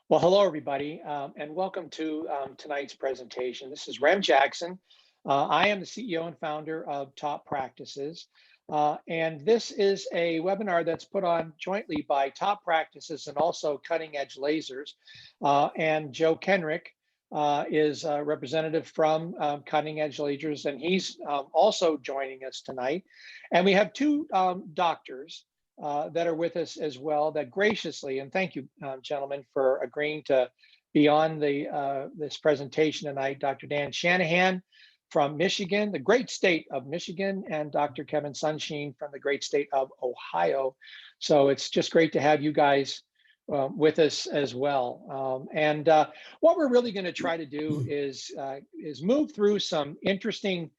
Well, hello, everybody, and welcome to tonight's presentation. This is Rem Jackson. I am the CEO and founder of Top Practices, and this is a webinar that's put on jointly by Top Practices and also Cutting Edge Lasers. And Joe Kenrick is a representative from Cutting Edge Lasers, and he's also joining us tonight. And we have two doctors that are with us as well, that graciously, and thank you, gentlemen, for agreeing to be on this presentation tonight. Dr. Dan Shanahan from Michigan, the great state of Michigan, and Dr. Kevin Sunshein from the great state of Ohio. So it's just great to have you guys with us as well. And what we're really going to try to do is move through some interesting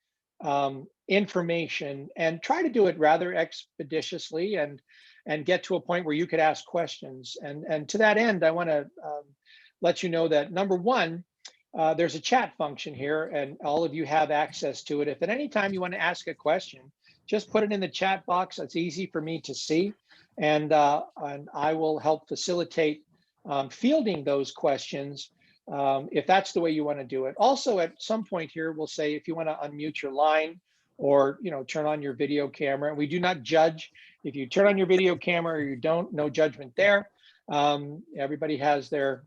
information and try to do it rather expeditiously and get to a point where you could ask questions. And to that end, I want to let you know that number one, there's a chat function here and all of you have access to it. If at any time you want to ask a question, just put it in the chat box. It's easy for me to see, and I will help facilitate fielding those questions if that's the way you want to do it. Also, at some point here, we'll say if you want to unmute your line or turn on your video camera. And we do not judge if you turn on your video camera or you don't. No judgment there. Everybody has their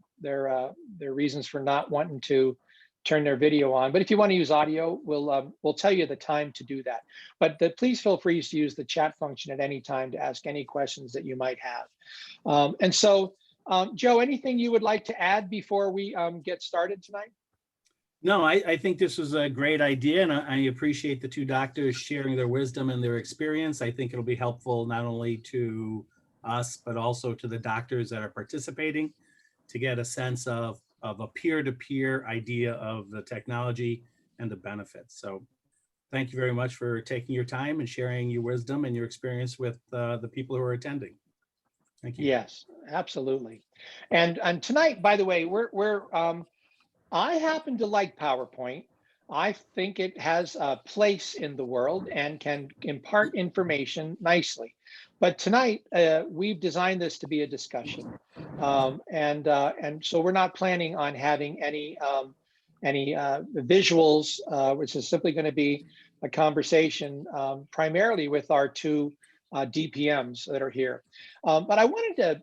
reasons for not wanting to turn their video on. But if you want to use audio, we'll tell you the time to do that. But please feel free to use the chat function at any time to ask any questions that you might have. And so, Joe, anything you would like to add before we get started tonight? No, I think this was a great idea, and I appreciate the two doctors sharing their wisdom and their experience. I think it'll be helpful not only to us, but also to the doctors that are participating to get a sense of a peer-to-peer idea of the technology and the benefits. So thank you very much for taking your time and sharing your wisdom and your experience with the people who are attending. Thank you. Yes, absolutely. And tonight, by the way, I happen to like PowerPoint. I think it has a place in the world and can impart information nicely. But tonight, we've designed this to be a discussion. And so we're not planning on having any visuals, which is simply going to be a conversation primarily with our two DPMs that are here. But I wanted to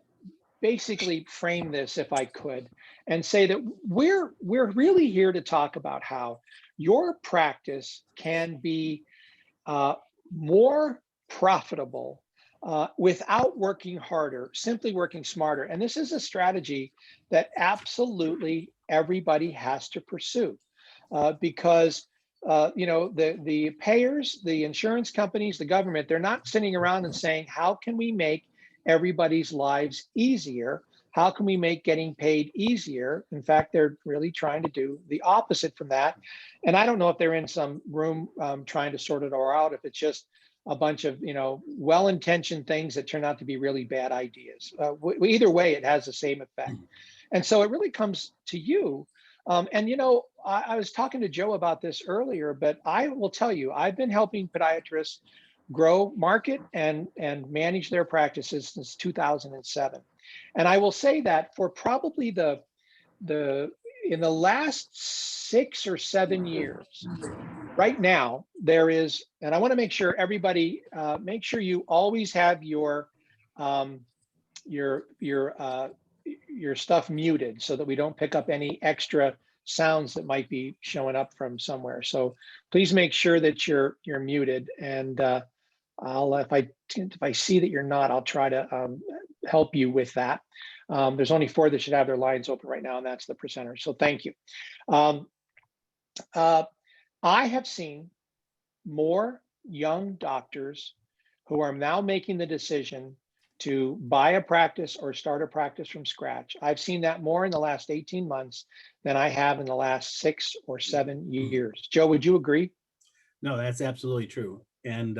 basically frame this, if I could, and say that we're really here to talk about how your practice can be more profitable without working harder, simply working smarter. And this is a strategy that absolutely everybody has to pursue because the payers, the insurance companies, the government, they're not sitting around and saying, how can we make everybody's lives easier? How can we make getting paid easier? In fact, they're really trying to do the opposite from that. And I don't know if they're in some room trying to sort it all out, if it's just a bunch of well-intentioned things that turn out to be really bad ideas. Either way, it has the same effect. And so it really comes to you. I was talking to Joe about this earlier, but I will tell you, I've been helping podiatrists grow, market, and manage their practices since 2007. And I will say that for probably in the last 6 or 7 years, right now, there is, and I want to make sure everybody, make sure you always have your stuff muted so that we don't pick up any extra sounds that might be showing up from somewhere. So please make sure that you're muted, and if I see that you're not, I'll try to help you with that. There's only 4 that should have their lines open right now, and that's the presenters. So thank you. I have seen more young doctors who are now making the decision to buy a practice or start a practice from scratch. I've seen that more in the last 18 months than I have in the last 6 or 7 years. Joe, would you agree? No, that's absolutely true. And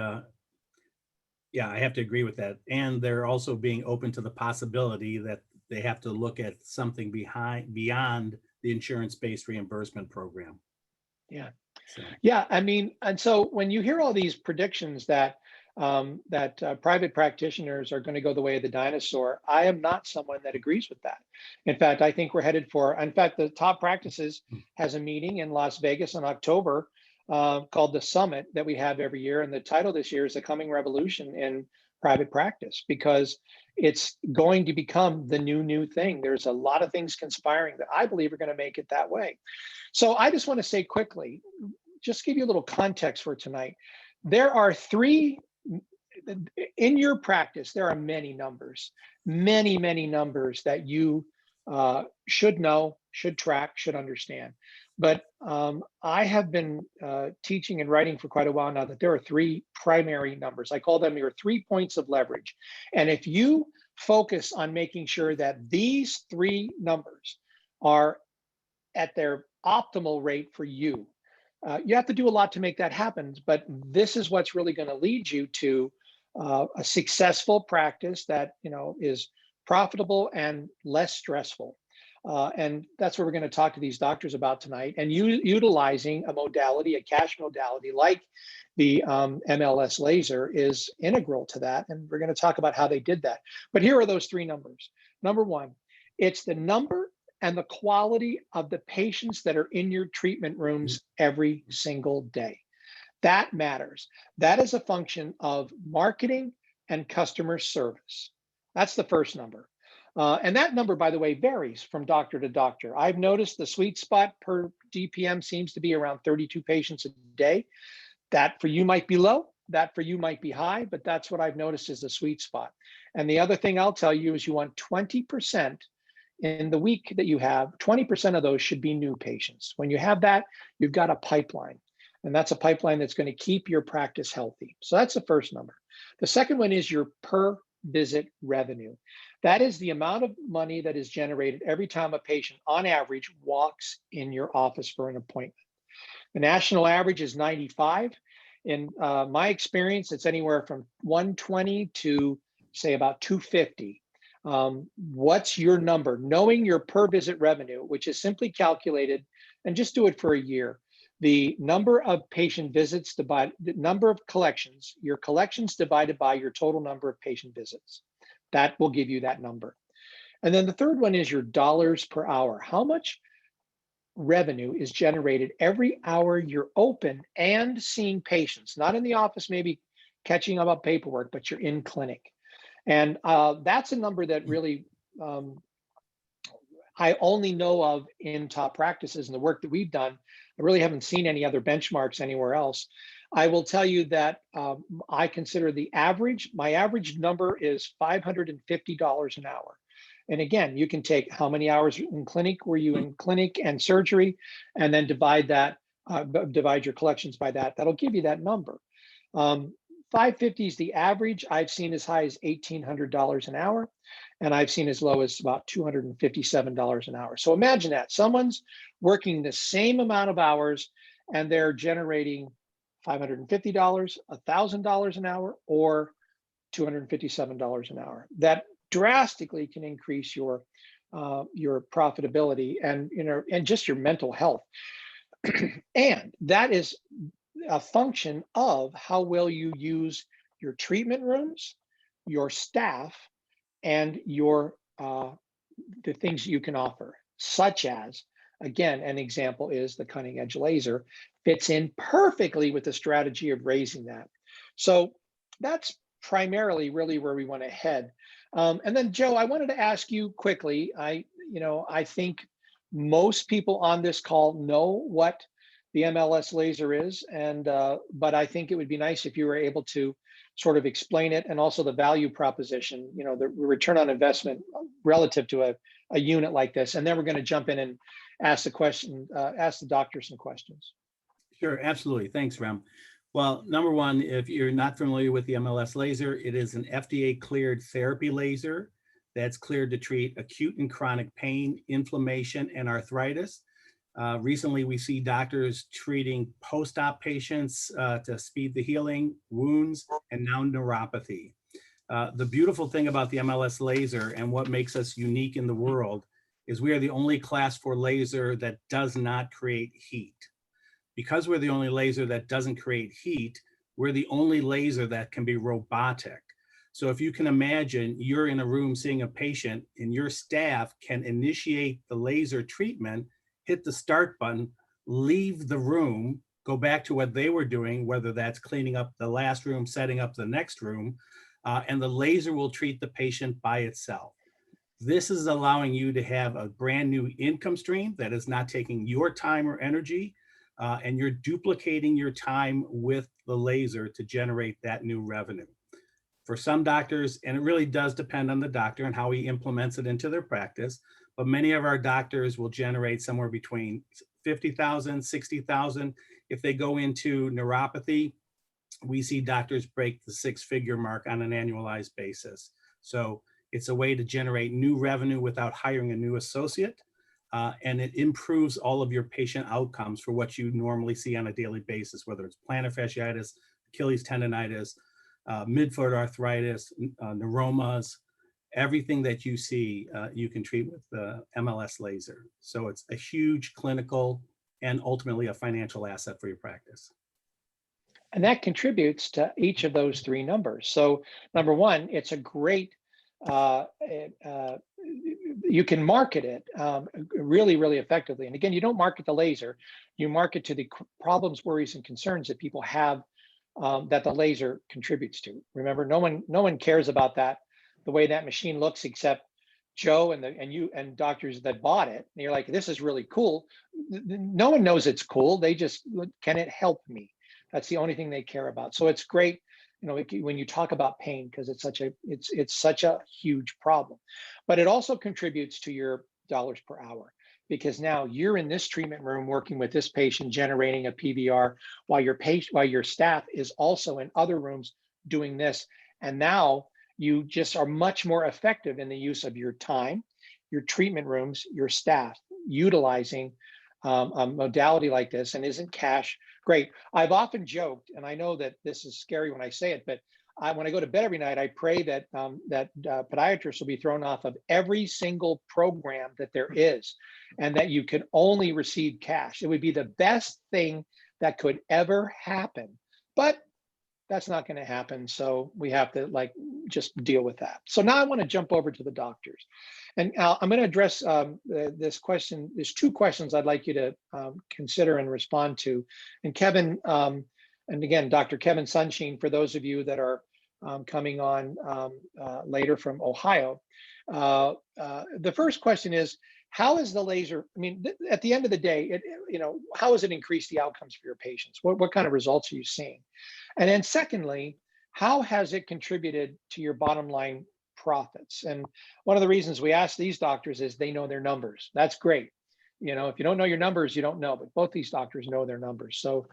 yeah, I have to agree with that. And they're also being open to the possibility that they have to look at something beyond the insurance-based reimbursement program. Yeah. So. Yeah, I mean, and so when you hear all these predictions that that private practitioners are going to go the way of the dinosaur. I am not someone that agrees with that. In fact, I think we're headed for, in fact, the Top Practices has a meeting in Las Vegas in October called the Summit that we have every year. And the title this year is The Coming Revolution in Private Practice, because it's going to become the new thing. There's a lot of things conspiring that I believe are going to make it that way. So I just want to say quickly, just give you a little context for tonight. There are three, in your practice, there are many numbers that you should know, should track, should understand. But I have been teaching and writing for quite a while now that there are three primary numbers. I call them your 3 points of leverage. And if you focus on making sure that these three numbers are at their optimal rate for you, you have to do a lot to make that happen. But this is what's really going to lead you to a successful practice that is profitable and less stressful. And that's what we're going to talk to these doctors about tonight, and utilizing a modality, a cash modality like the MLS Laser is integral to that. And we're going to talk about how they did that. But here are those three numbers. Number one, it's the number and the quality of the patients that are in your treatment rooms every single day. That matters. That is a function of marketing and customer service. That's the first number. And that number, by the way, varies from doctor to doctor. I've noticed the sweet spot per DPM seems to be around 32 patients a day. That for you might be low, that for you might be high, but that's what I've noticed is the sweet spot. And the other thing I'll tell you is you want 20% in the week that you have, 20% of those should be new patients. When you have that, you've got a pipeline. And that's a pipeline that's going to keep your practice healthy. So that's the first number. The second one is your per visit revenue. That is the amount of money that is generated every time a patient, on average, walks in your office for an appointment. The national average is 95. In my experience, it's anywhere from 120 to, say, about 250. What's your number? Knowing your per visit revenue, which is simply calculated, and just do it for a year. The number of patient visits divided, the number of collections, your collections divided by your total number of patient visits. That will give you that number. And then the third one is your dollars per hour. How much revenue is generated every hour you're open and seeing patients, not in the office, maybe catching up on paperwork, but you're in clinic. And that's a number that really I only know of in Top Practices and the work that we've done. I really haven't seen any other benchmarks anywhere else. I will tell you that I consider my average number is $550 an hour. And again, you can take how many hours in clinic were you in clinic and surgery, and then divide your collections by that. That'll give you that number. 550 is the average. I've seen as high as $1,800 an hour, and I've seen as low as about $257 an hour. So imagine that someone's working the same amount of hours and they're generating $550, $1,000 an hour, or $257 an hour. That drastically can increase your profitability and just your mental health. And that is a function of how well you use your treatment rooms, your staff, and your the things you can offer, such as, again, an example is the Cutting Edge Laser fits in perfectly with the strategy of raising that. So that's primarily really where we want to head. And then, Joe, I wanted to ask you quickly. I think most people on this call know what the MLS Laser is, but I think it would be nice if you were able to sort of explain it, and also the value proposition, the return on investment relative to a unit like this. And then we're going to jump in and ask the doctor some questions. Sure, absolutely. Thanks, Rem. Well, number one, if you're not familiar with the MLS Laser, it is an FDA cleared therapy laser that's cleared to treat acute and chronic pain, inflammation, and arthritis. Recently, we see doctors treating post-op patients to speed the healing, wounds, and now neuropathy. The beautiful thing about the MLS Laser and what makes us unique in the world is we are the only class 4 laser that does not create heat. Because we're the only laser that doesn't create heat, We're the only laser that can be robotic. So if you can imagine, you're in a room seeing a patient and your staff can initiate the laser treatment, hit the start button, leave the room, go back to what they were doing, whether that's cleaning up the last room, setting up the next room, and the laser will treat the patient by itself. This is allowing you to have a brand new income stream that is not taking your time or energy, and you're duplicating your time with the laser to generate that new revenue. For some doctors, and it really does depend on the doctor and how he implements it into their practice, but many of our doctors will generate somewhere between 50,000, 60,000. If they go into neuropathy, we see doctors break the six-figure mark on an annualized basis. So it's a way to generate new revenue without hiring a new associate. And it improves all of your patient outcomes for what you normally see on a daily basis, whether it's plantar fasciitis, Achilles tendonitis, midfoot arthritis, neuromas, everything that you see, you can treat with the MLS laser. So it's a huge clinical and ultimately a financial asset for your practice. And that contributes to each of those three numbers. So number one, it's a great, you can market it really, really effectively. And again, you don't market the laser, you market to the problems, worries, and concerns that people have that the laser contributes to. Remember, no one cares about that, the way that machine looks, except Joe and you and doctors that bought it. And you're like, this is really cool. No one knows it's cool. They just, can it help me? That's the only thing they care about. So it's great, you know, when you talk about pain, because it's such a huge problem. But it also contributes to your dollars per hour, because now you're in this treatment room working with this patient, generating a PVR, while your staff is also in other rooms doing this. And now you just are much more effective in the use of your time, your treatment rooms, your staff, utilizing a modality like this. And isn't cash great? I've often joked, and I know that this is scary when I say it, but when I go to bed every night, I pray that podiatrists will be thrown off of every single program that there is, and that you can only receive cash. It would be the best thing that could ever happen, but that's not going to happen. So we have to just deal with that. So now I want to jump over to the doctors, and I'm going to address this question. There's two questions I'd like you to consider and respond to. And Kevin, and again, Dr. Kevin Sunshein, for those of you that are coming on later from Ohio. The first question is, how is the laser, I mean, at the end of the day, how has it increased the outcomes for your patients? What kind of results are you seeing? And then secondly, how has it contributed to your bottom line profits? And one of the reasons we ask these doctors is they know their numbers. That's great. If you don't know your numbers, you don't know, but both these doctors know their numbers. So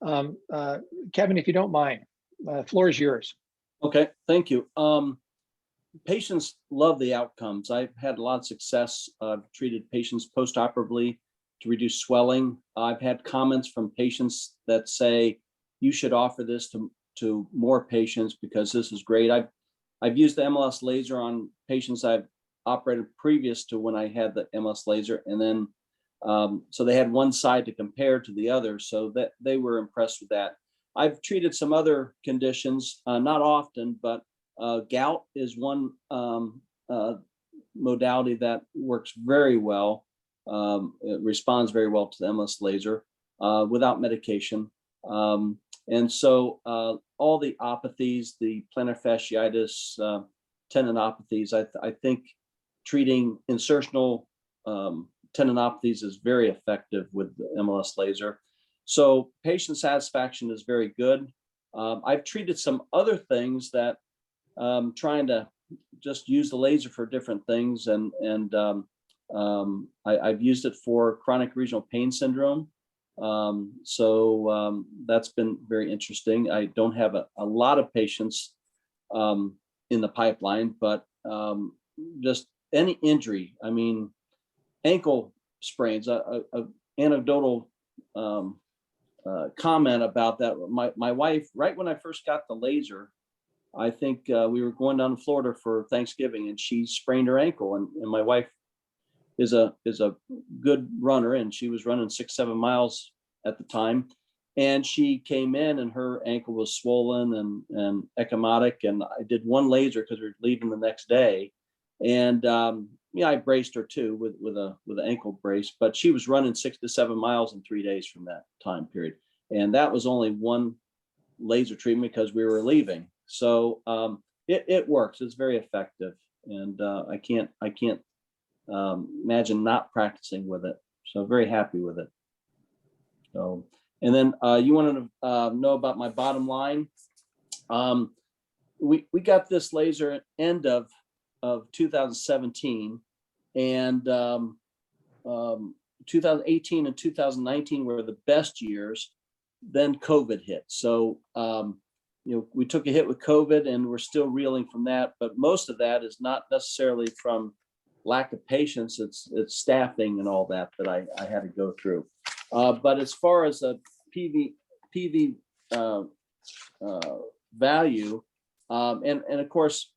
Kevin, if you don't mind, the floor is yours. Okay, thank you. Patients love the outcomes. I've had a lot of success. I've treated patients post-operatively to reduce swelling. I've had comments from patients that say, you should offer this to more patients because this is great. I've used the MLS laser on patients I've operated previous to when I had the MLS laser, and then so they had one side to compare to the other, so that they were impressed with that. I've treated some other conditions, not often, but gout is one modality that works very well. It responds very well to the MLS laser without medication. And so all the apathies, the plantar fasciitis, tendinopathies, I think treating insertional tendinopathies is very effective with the MLS laser. So patient satisfaction is very good. I've treated some other things that trying to just use the laser for different things. And I've used it for chronic regional pain syndrome. So that's been very interesting. I don't have a lot of patients in the pipeline, but just any injury, I mean, ankle sprains, a anecdotal comment about that. My wife, right when I first got the laser, I think we were going down to Florida for Thanksgiving, and she sprained her ankle. And my wife is a good runner, and she was running 6-7 miles at the time. And she came in and her ankle was swollen and ecchymotic. And I did one laser because we were leaving the next day. And I braced her too with an ankle brace, but she was running 6 to 7 miles in 3 days from that time period. And that was only one laser treatment because we were leaving. So it works. It's very effective. And I can't imagine not practicing with it. So very happy with it. So, and then you wanted to know about my bottom line. We got this laser at end of 2017, and 2018 and 2019 were the best years. Then COVID hit. So we took a hit with COVID, and we're still reeling from that. But most of that is not necessarily from lack of patience. It's staffing and all that I had to go through. But as far as a PV value, and of course,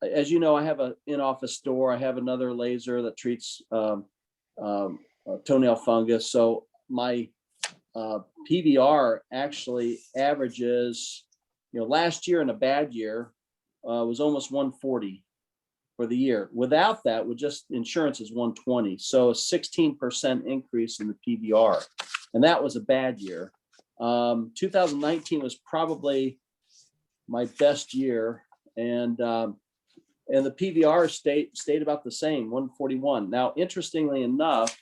as you know, I have an in-office store. I have another laser that treats toenail fungus. So my PVR actually averages, last year in a bad year was almost 140 for the year. Without that, with just insurance, is 120. So a 16% increase in the PVR, and that was a bad year. 2019 was probably my best year, and the PVR stayed about the same, 141. Now, interestingly enough,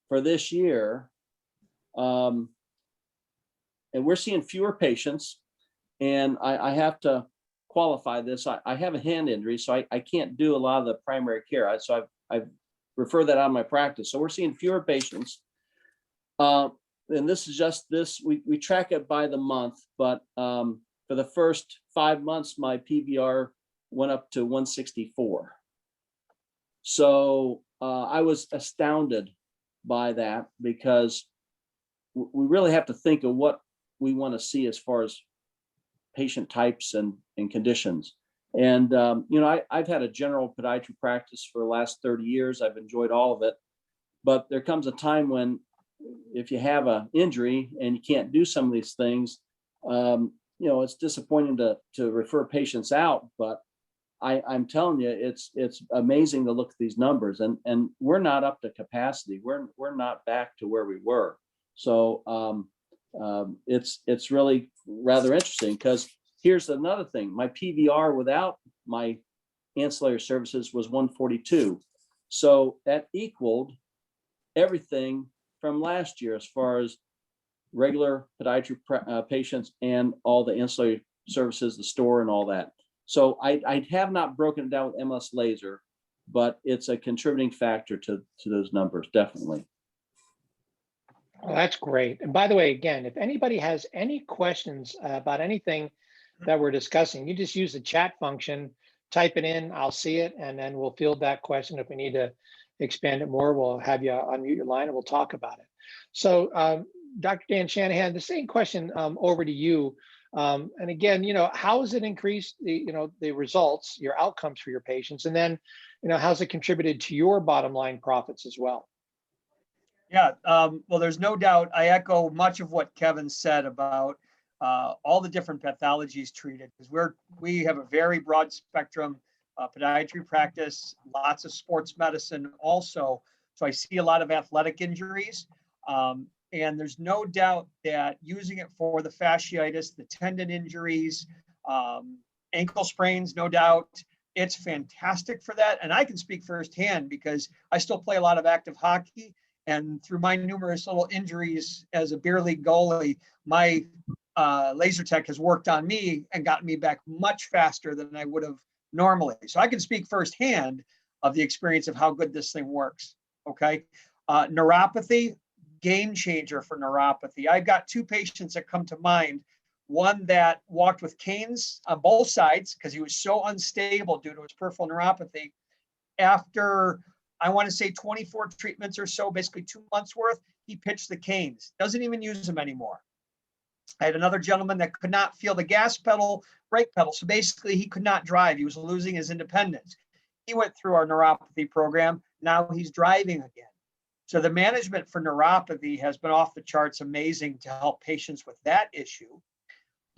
for this year, and we're seeing fewer patients, and I have to qualify this. I have a hand injury, so I can't do a lot of the primary care. So I've referred that out of my practice. So we're seeing fewer patients. And this is just this, we track it by the month, but for the first 5 months, my PVR went up to 164. So I was astounded by that, because we really have to think of what we want to see as far as patient types and conditions. And, I've had a general podiatry practice for the last 30 years. I've enjoyed all of it. But there comes a time when, if you have an injury and you can't do some of these things, it's disappointing to refer patients out. But I'm telling you, it's amazing to look at these numbers, and we're not up to capacity. We're not back to where we were. So it's really rather interesting, because here's another thing. My PVR without my ancillary services was 142. So that equaled everything from last year as far as regular podiatry patients and all the ancillary services, the store and all that. So I have not broken it down with MLS Laser, but it's a contributing factor to those numbers, definitely. Well, that's great. And by the way, again, if anybody has any questions about anything that we're discussing, you just use the chat function, type it in, I'll see it, and then we'll field that question. If we need to expand it more, we'll have you unmute your line and we'll talk about it. So Dr. Dan Shanahan, the same question over to you. And again, how has it increased the results, your outcomes for your patients? And then, how's it contributed to your bottom line profits as well? Yeah, well, there's no doubt. I echo much of what Kevin said about all the different pathologies treated, because we have a very broad spectrum podiatry practice, lots of sports medicine also. So I see a lot of athletic injuries. And there's no doubt that using it for the fasciitis, the tendon injuries, ankle sprains, no doubt, it's fantastic for that. And I can speak firsthand, because I still play a lot of active hockey. And through my numerous little injuries as a beer league goalie, my laser tech has worked on me and gotten me back much faster than I would have normally. So I can speak firsthand of the experience of how good this thing works. Okay. Neuropathy, game changer for neuropathy. I've got 2 patients that come to mind. One that walked with canes on both sides because he was so unstable due to his peripheral neuropathy. After, I want to say 24 treatments or so, basically 2 months worth, he pitched the canes, doesn't even use them anymore. I had another gentleman that could not feel the gas pedal, brake pedal. So basically he could not drive. He was losing his independence. He went through our neuropathy program. Now he's driving again. So the management for neuropathy has been off the charts amazing to help patients with that issue.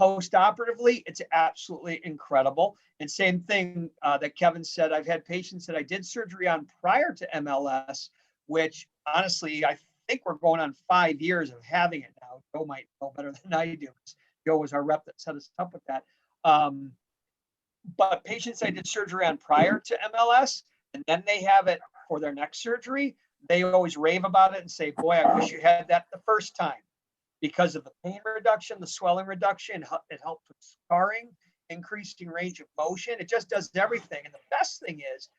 Post-operatively, it's absolutely incredible. And same thing that Kevin said, I've had patients that I did surgery on prior to MLS, which honestly, I think we're going on 5 years of having it now. Joe might know better than I do. Joe was our rep that set us up with that. But patients I did surgery on prior to MLS, and then they have it for their next surgery, they always rave about it and say, boy, I wish you had that the first time, because of the pain reduction, the swelling reduction. It helps with scarring, increasing range of motion. It just does everything. And the best thing is,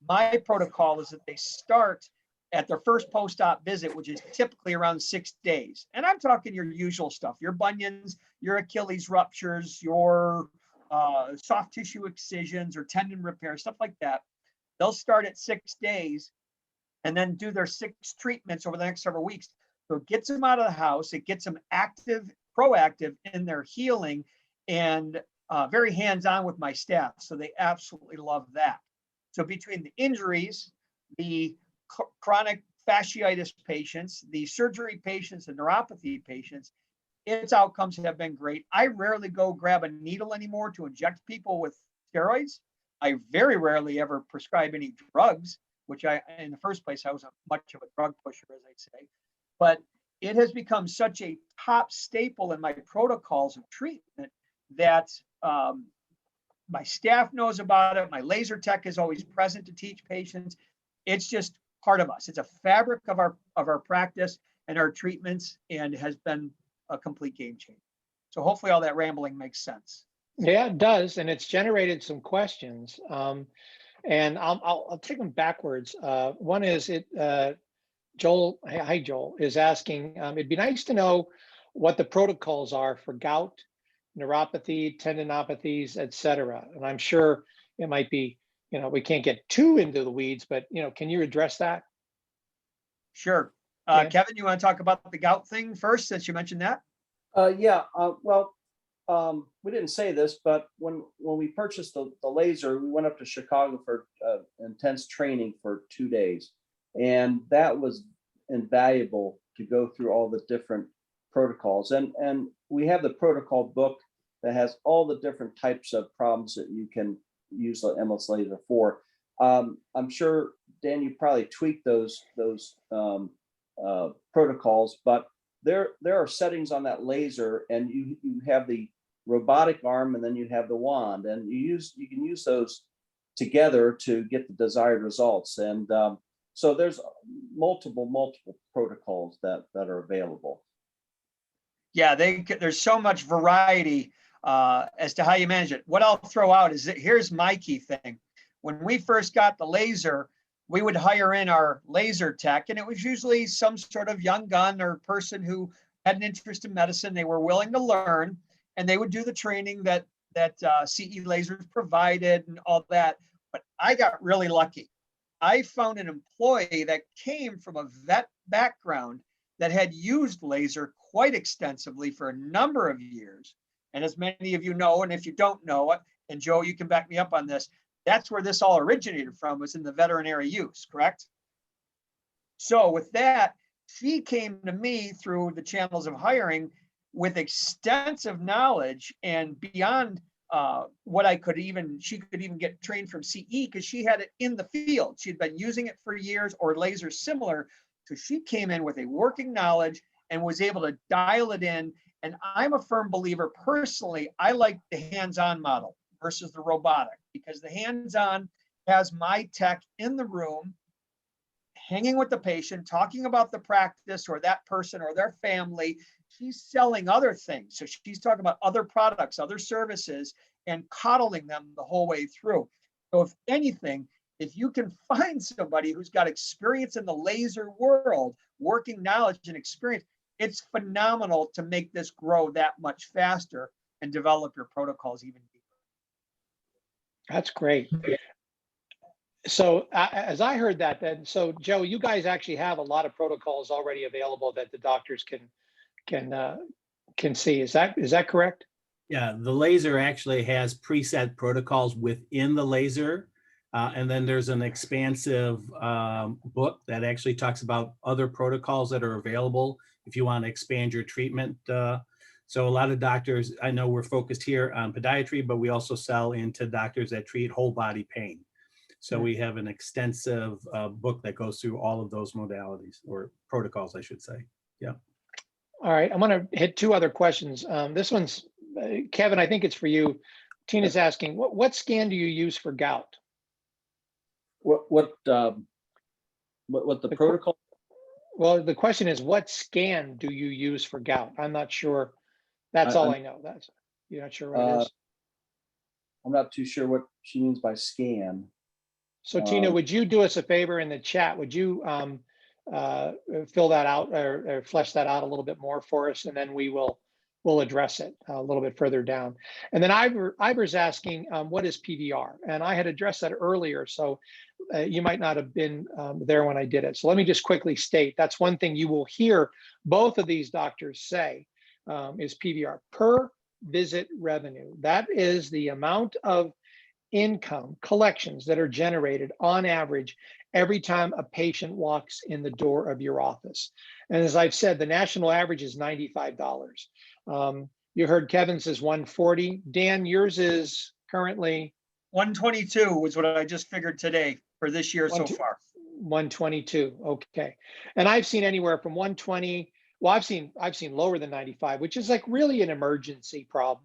my protocol is that they start at their first post-op visit, which is typically around 6 days. And I'm talking your usual stuff, your bunions, your Achilles ruptures, your soft tissue excisions or tendon repair, stuff like that. They'll start at 6 days and then do their 6 treatments over the next several weeks. So it gets them out of the house. It gets them active, proactive in their healing, and very hands-on with my staff. So they absolutely love that. So between the injuries, the chronic fasciitis patients, the surgery patients, the neuropathy patients, its outcomes have been great. I rarely go grab a needle anymore to inject people with steroids. I very rarely ever prescribe any drugs, which in the first place, I was much of a drug pusher, as I say. But it has become such a top staple in my protocols of treatment that my staff knows about it. My laser tech is always present to teach patients. It's just part of us. It's a fabric of our practice and our treatments, and has been a complete game changer. So hopefully all that rambling makes sense. Yeah, it does, and it's generated some questions. And I'll take them backwards. One is Joel, hi Joel, is asking, it'd be nice to know what the protocols are for gout, neuropathy, tendinopathies, et cetera. And I'm sure it might be, we can't get too into the weeds, but, can you address that? Sure. Okay. Kevin, you want to talk about the gout thing first, since you mentioned that? Yeah, well, we didn't say this, but when we purchased the laser, we went up to Chicago for intense training for 2 days. And that was invaluable to go through all the different protocols. And we have the protocol book that has all the different types of problems that you can use the MLS laser for. I'm sure, Dan, you probably tweaked those protocols, but there are settings on that laser, and you have the robotic arm, and then you have the wand, and you can use those together to get the desired results. And so there's multiple protocols that are available. Yeah, there's so much variety as to how you manage it. What I'll throw out is that here's my key thing. When we first got the laser, we would hire in our laser tech, and it was usually some sort of young gun or person who had an interest in medicine. They were willing to learn, and they would do the training that CE Lasers provided and all that. But I got really lucky. I found an employee that came from a vet background that had used laser quite extensively for a number of years. And as many of you know, and if you don't know it, and Joe, you can back me up on this, that's where this all originated from, was in the veterinary use, correct? So with that, she came to me through the channels of hiring with extensive knowledge, and beyond what she could even get trained from CE, because she had it in the field. She'd been using it for years, or lasers similar. So she came in with a working knowledge and was able to dial it in. And I'm a firm believer, personally, I like the hands-on model versus the robotic, because the hands-on has my tech in the room, hanging with the patient, talking about the practice or that person or their family. She's selling other things. So she's talking about other products, other services, and coddling them the whole way through. So if anything, if you can find somebody who's got experience in the laser world, working knowledge and experience, it's phenomenal to make this grow that much faster and develop your protocols even deeper. That's great. So as I heard that, then, so Joe, you guys actually have a lot of protocols already available that the doctors can see. Is that correct? Yeah, the laser actually has preset protocols within the laser And then there's an expansive book that actually talks about other protocols that are available if you want to expand your treatment. So a lot of doctors, I know we're focused here on podiatry, but we also sell into doctors that treat whole body pain. So we have an extensive book that goes through all of those modalities, or protocols, I should say. Yeah. All right, I'm going to hit two other questions. This one's, Kevin, I think it's for you. Tina's asking, what scan do you use for gout? What the protocol? Well, the question is, what scan do you use for gout? I'm not sure. That's all I know. You're not sure what it is? I'm not too sure what she means by scan. So Tina, would you do us a favor in the chat? Would you fill that out or flesh that out a little bit more for us, and then we'll address it a little bit further down. And then Ivor's asking, what is PDR? And I had addressed that earlier, so you might not have been there when I did it. So let me just quickly state, that's one thing you will hear both of these doctors say is PDR, per visit revenue. That is the amount of income collections that are generated on average every time a patient walks in the door of your office. And as I've said, the national average is $95. You heard Kevin's is 140. Dan, yours is currently 122 was what I just figured today for this year so far. 122. Okay. And I've seen anywhere from 120. Well, I've seen lower than 95, which is like really an emergency problem.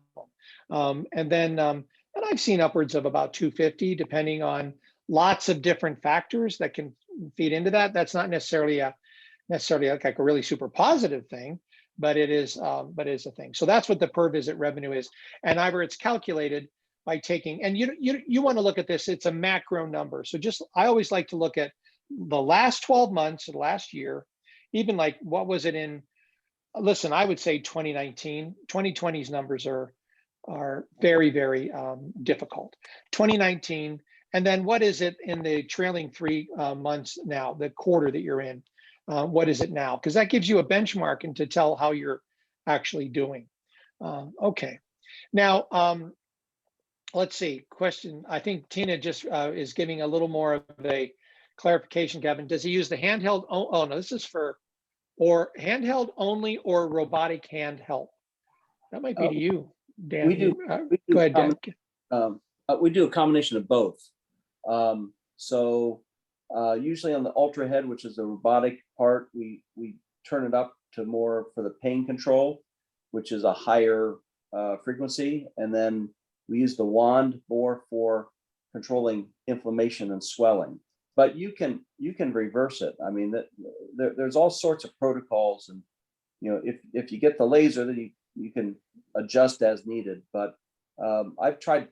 And I've seen upwards of about 250, depending on lots of different factors that can feed into that. That's not necessarily like a really super positive thing, but it is a thing. So that's what the per visit revenue is. And Ivor, it's calculated by taking, and you want to look at this, it's a macro number. So I always like to look at the last 12 months, the last year, even like what was it in, listen, I would say 2019, 2020's numbers are very, very difficult. 2019, and then what is it in the trailing 3 months now, the quarter that you're in? What is it now? Because that gives you a benchmark and to tell how you're actually doing. Okay, now let's see. Question. I think Tina just is giving a little more of a clarification. Kevin, does he use the handheld? Oh no, this is for or handheld only or robotic handheld. That might be to you. Dan, we do. Go ahead, Dan. We do a combination of both. Usually on the ultra head, which is the robotic part, we turn it up to more for the pain control, which is a higher frequency, and then we use the wand more for controlling inflammation and swelling. But you can reverse it. I mean, there's all sorts of protocols, and if you get the laser, then you can adjust as needed. But I've tried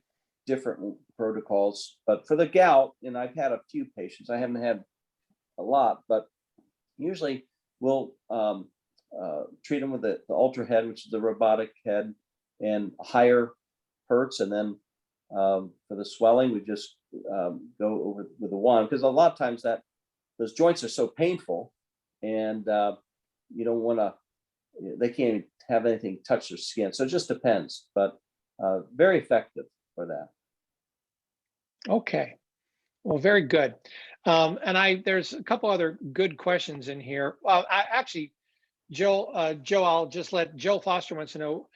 different protocols, but for the gout, and I've had a few patients, I haven't had a lot, but usually we'll treat them with the ultra head, which is the robotic head, and higher hertz, and then for the swelling, we just go over with the wand, because a lot of times those joints are so painful, and you don't want to, they can't even have anything touch their skin. So it just depends, but very effective for that. Okay, well, very good. And there's a couple other good questions in here. Actually, Joe, I'll just let Joe Foster wants to know,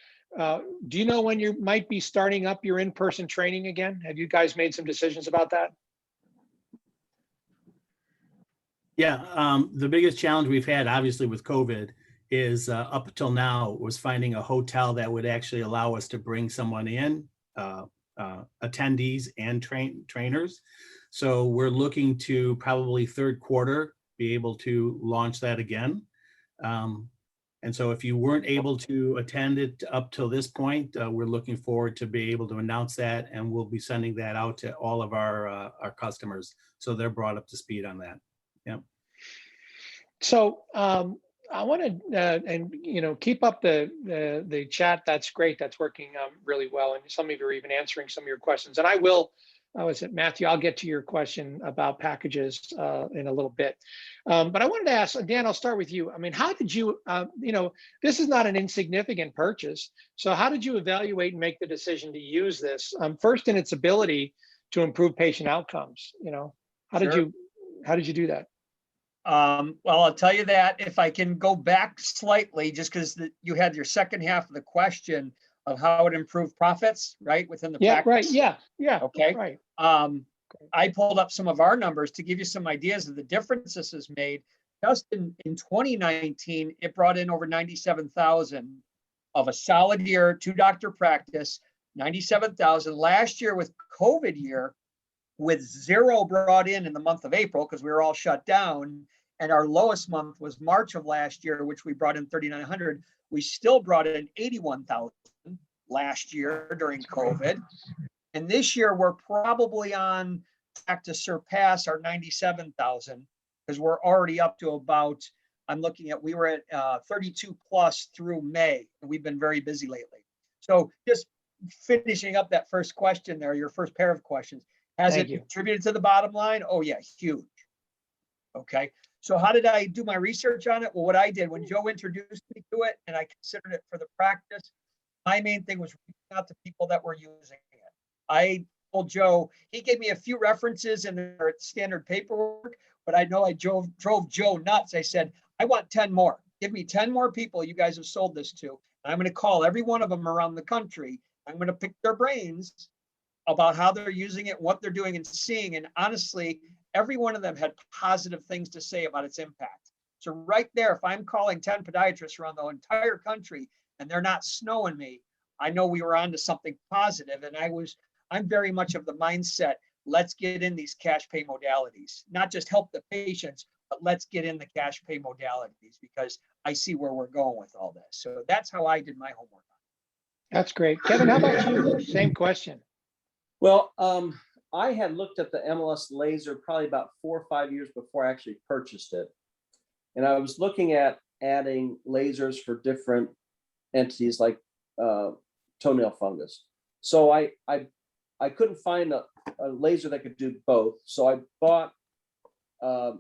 do you know when you might be starting up your in-person training again? Have you guys made some decisions about that? Yeah, the biggest challenge we've had, obviously, with COVID is up until now was finding a hotel that would actually allow us to bring someone in, attendees and trainers. So we're looking to probably third quarter be able to launch that again. And so if you weren't able to attend it up till this point, we're looking forward to be able to announce that, and we'll be sending that out to all of our customers, so they're brought up to speed on that. Yeah. So I want to, and keep up the chat. That's great. That's working really well. And some of you are even answering some of your questions. And I will. Was it Matthew? I'll get to your question about packages in a little bit. But I wanted to ask, Dan, I'll start with you. I mean, how did you, this is not an insignificant purchase. So how did you evaluate and make the decision to use this? First, in its ability to improve patient outcomes? How did Sure. you do that? Well, I'll tell you that if I can go back slightly, just because you had your second half of the question of how it improved profits, right, within the Yeah, right. practice. Yeah. Okay. Right. I pulled up some of our numbers to give you some ideas of the difference this has made. Just in 2019, it brought in over 97,000 of a solid year, 2-doctor practice, 97,000. Last year with COVID year, with 0 brought in the month of April, because we were all shut down, and our lowest month was March of last year, which we brought in 3,900. We still brought in 81,000 last year during COVID. And this year we're probably on track to surpass our 97,000, because we're already up to about, we were at 32 plus through May, and we've been very busy lately. So just finishing up that first question there, your first pair of questions, has it contributed to the bottom line? Oh yeah, huge. Okay, so how did I do my research on it? Well, what I did when Joe introduced me to it and I considered it for the practice, my main thing was reaching out to people that were using it. I told Joe, he gave me a few references in their standard paperwork, but I know I drove Joe nuts. I said, I want 10 more. Give me 10 more people you guys have sold this to. And I'm going to call every one of them around the country. I'm going to pick their brains about how they're using it, what they're doing and seeing. And honestly, every one of them had positive things to say about its impact. So right there, if I'm calling 10 podiatrists around the entire country and they're not snowing me, I know we were onto something positive. And I'm very much of the mindset, let's get in these cash pay modalities, not just help the patients, but let's get in the cash pay modalities, because I see where we're going with all this. So that's how I did my homework. That's great. Kevin, how about you? Same question. Well, I had looked at the MLS Laser probably about 4 or 5 years before I actually purchased it. And I was looking at adding lasers for different entities like toenail fungus. So I couldn't find a laser that could do both. So I bought a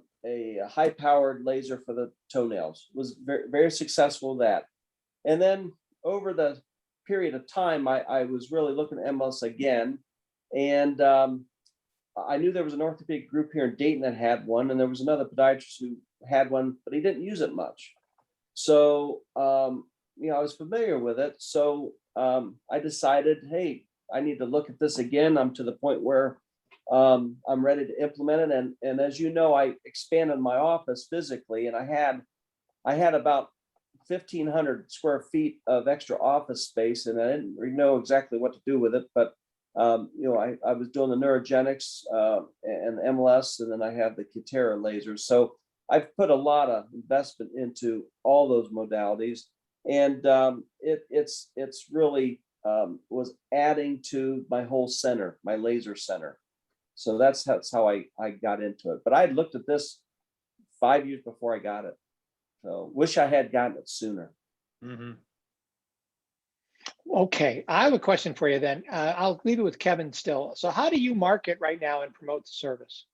high-powered laser for the toenails. Was very, very successful with that. And then over the period of time, I was really looking at MLS again. And I knew there was an orthopedic group here in Dayton that had one, and there was another podiatrist who had one, but he didn't use it much. So, I was familiar with it. So I decided, hey, I need to look at this again. I'm to the point where I'm ready to implement it. And as you know, I expanded my office physically, and I had about 1,500 square feet of extra office space, and I didn't really know exactly what to do with it. But I was doing the neurogenics and the MLS, and then I have the Pdr lasers. So I've put a lot of investment into all those modalities, and it's really was adding to my whole center, my laser center. So that's how I got into it. But I had looked at this 5 years before I got it. So wish I had gotten it sooner. Mm-hmm. Okay, I have a question for you then. I'll leave it with Kevin still. So how do you market right now and promote the service?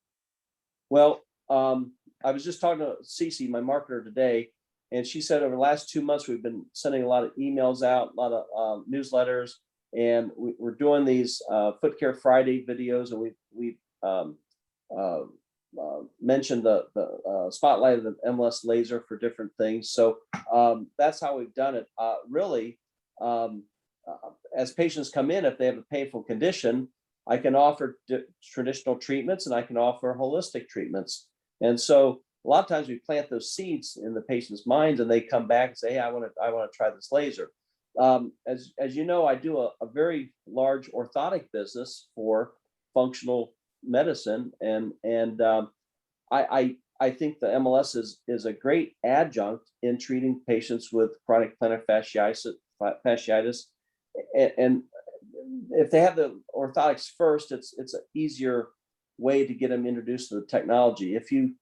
Well, I was just talking to Cece, my marketer today, and she said over the last 2 months, we've been sending a lot of emails out, a lot of newsletters, and we're doing these Foot Care Friday videos, and we've mentioned the spotlight of the MLS laser for different things. So that's how we've done it. Really, as patients come in, if they have a painful condition, I can offer traditional treatments and I can offer holistic treatments. And so a lot of times we plant those seeds in the patient's minds, and they come back and say, hey, I want to try this laser. As you know, I do a very large orthotic business for functional medicine, and I think the MLS is a great adjunct in treating patients with chronic plantar fasciitis. And if they have the orthotics first, it's an easier way to get them introduced to the technology. If you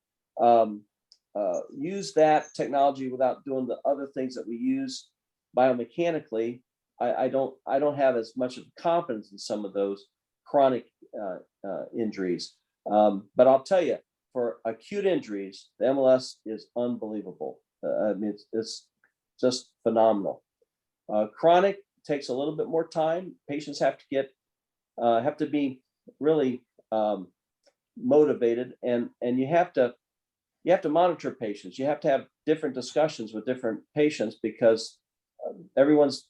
use that technology without doing the other things that we use biomechanically, I don't have as much of confidence in some of those chronic injuries. But I'll tell you, for acute injuries, the MLS is unbelievable. I mean, it's just phenomenal. Chronic takes a little bit more time. Patients have to be really motivated, and you have to monitor patients. You have to have different discussions with different patients because everyone's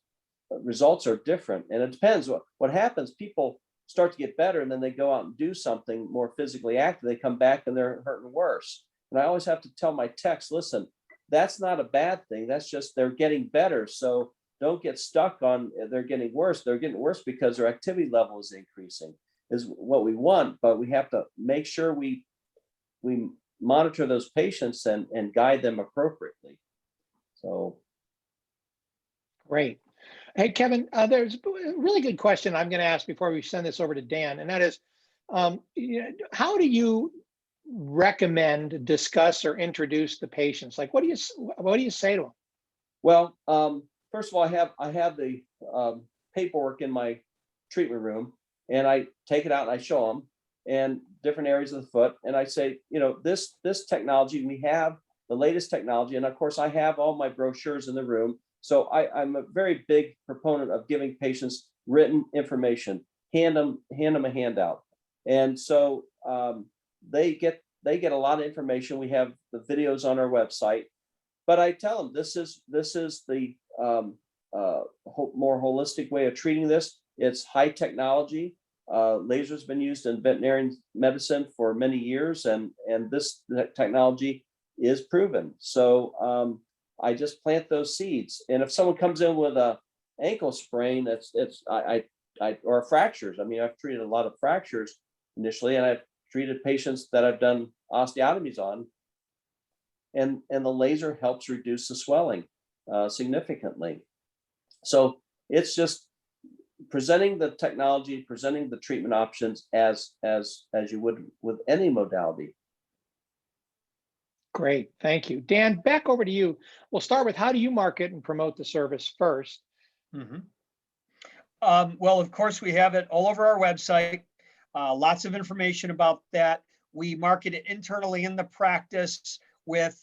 results are different, and it depends what happens. People start to get better, and then they go out and do something more physically active. They come back and they're hurting worse. And I always have to tell my techs, listen, that's not a bad thing. That's just they're getting better. So don't get stuck on they're getting worse. They're getting worse because their activity level is increasing, is what we want. But we have to make sure we monitor those patients and guide them appropriately. So Great. Hey, Kevin, there's a really good question I'm going to ask before we send this over to Dan, and that is, how do you recommend, discuss, or introduce the patients? Like, what do you say to them? Well, first of all, I have the paperwork in my treatment room, and I take it out and I show them and different areas of the foot, and I say, this technology, we have the latest technology, and of course I have all my brochures in the room. So I'm a very big proponent of giving patients written information, hand them a handout. And so they get a lot of information. We have the videos on our website, but I tell them this is the more holistic way of treating this. It's high technology. Laser's been used in veterinary medicine for many years, and this technology is proven. So I just plant those seeds. And if someone comes in with a ankle sprain, or fractures. I mean, I've treated a lot of fractures initially, and I've treated patients that I've done osteotomies on, and the laser helps reduce the swelling significantly. So it's just presenting the technology, presenting the treatment options as you would with any modality. Great, thank you. Dan, back over to you. We'll start with, how do you market and promote the service first? Mm-hmm. Well, of course, we have it all over our website. Lots of information about that. We market it internally in the practice with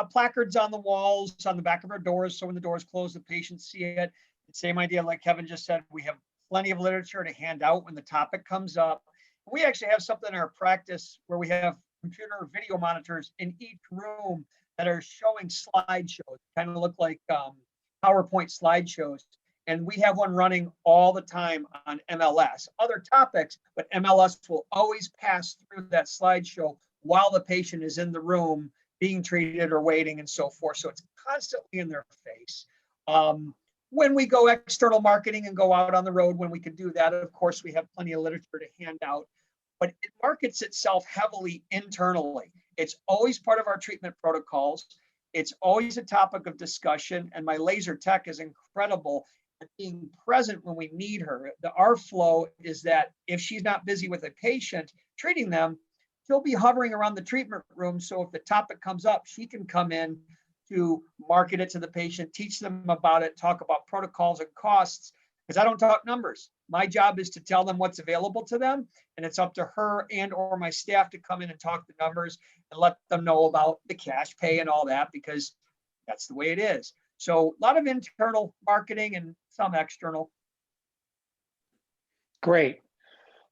placards on the walls, on the back of our doors. So when the doors close, the patients see it. Same idea, like Kevin just said, we have plenty of literature to hand out when the topic comes up. We actually have something in our practice where we have computer video monitors in each room that are showing slideshows, kind of look like PowerPoint slideshows. And we have one running all the time on MLS, other topics, but MLS will always pass through that slideshow while the patient is in the room being treated or waiting and so forth. So it's constantly in their face. When we go external marketing and go out on the road, when we can do that, of course, we have plenty of literature to hand out, but it markets itself heavily internally. It's always part of our treatment protocols. It's always a topic of discussion, and my laser tech is incredible at being present when we need her. Our flow is that if she's not busy with a patient treating them, she'll be hovering around the treatment room. So if the topic comes up, she can come in to market it to the patient, teach them about it, talk about protocols and costs, because I don't talk numbers. My job is to tell them what's available to them, and it's up to her and or my staff to come in and talk the numbers and let them know about the cash pay and all that, because that's the way it is. So a lot of internal marketing and some external. Great.